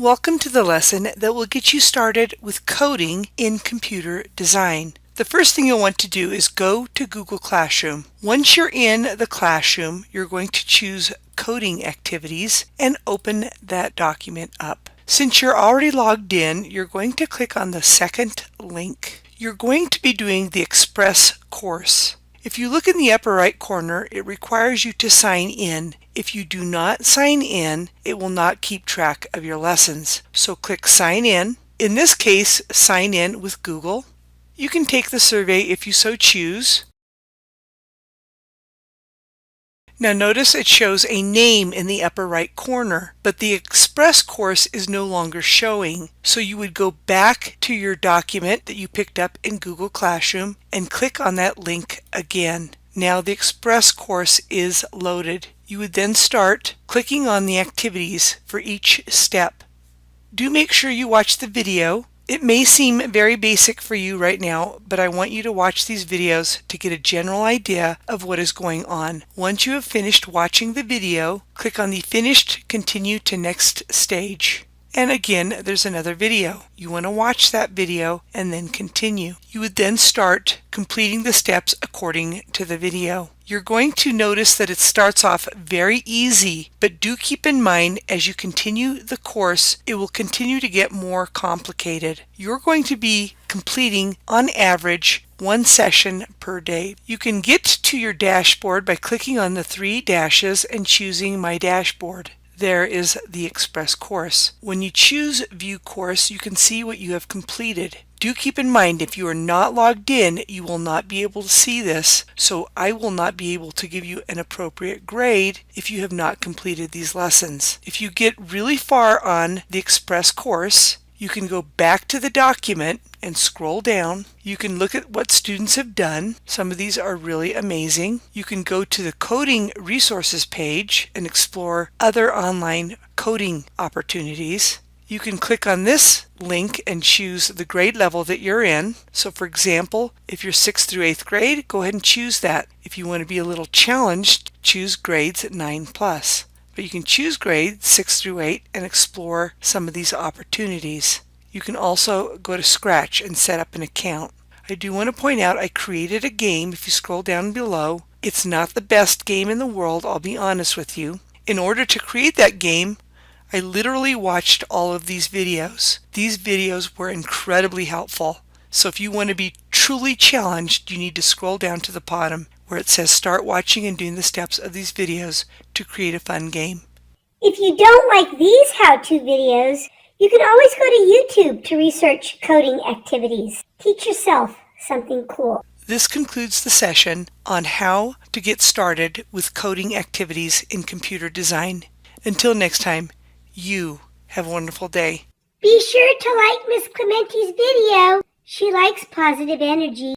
Welcome to the lesson that will get you started with coding in computer design. The first thing you'll want to do is go to Google Classroom. Once you're in the classroom, you're going to choose Coding Activities and open that document up. Since you're already logged in, you're going to click on the second link. You're going to be doing the Express course. If you look in the upper right corner, it requires you to sign in. If you do not sign in, it will not keep track of your lessons. So click Sign In. In this case, sign in with Google. You can take the survey if you so choose. Now notice it shows a name in the upper right corner, but the Express course is no longer showing. So you would go back to your document that you picked up in Google Classroom and click on that link again. Now the Express course is loaded. You would then start clicking on the activities for each step. Do make sure you watch the video. It may seem very basic for you right now, but I want you to watch these videos to get a general idea of what is going on. Once you have finished watching the video, click on the Finished Continue to Next Stage. And again, there's another video. You want to watch that video and then continue. You would then start completing the steps according to the video. You're going to notice that it starts off very easy, but do keep in mind as you continue the course, it will continue to get more complicated. You're going to be completing, on average, one session per day. You can get to your dashboard by clicking on the three dashes and choosing My Dashboard. There is the Express course. When you choose View Course, you can see what you have completed. Do keep in mind, if you are not logged in, you will not be able to see this, so I will not be able to give you an appropriate grade if you have not completed these lessons. If you get really far on the Express course, you can go back to the document and scroll down. You can look at what students have done. Some of these are really amazing. You can go to the Coding Resources page and explore other online coding opportunities. You can click on this link and choose the grade level that you're in. So for example, if you're 6th through 8th grade, go ahead and choose that. If you want to be a little challenged, choose grades at 9+. But you can choose grades 6 through 8 and explore some of these opportunities. You can also go to Scratch and set up an account. I do want to point out I created a game. If you scroll down below, it's not the best game in the world, I'll be honest with you. In order to create that game, I literally watched all of these videos. These videos were incredibly helpful. So if you want to be truly challenged, you need to scroll down to the bottom where it says start watching and doing the steps of these videos to create a fun game. If you don't like these how-to videos, you can always go to YouTube to research coding activities. Teach yourself something cool. This concludes the session on how to get started with coding activities in computer design. Until next time, you have a wonderful day. Be sure to like Miss Clementi's video. She likes positive energy.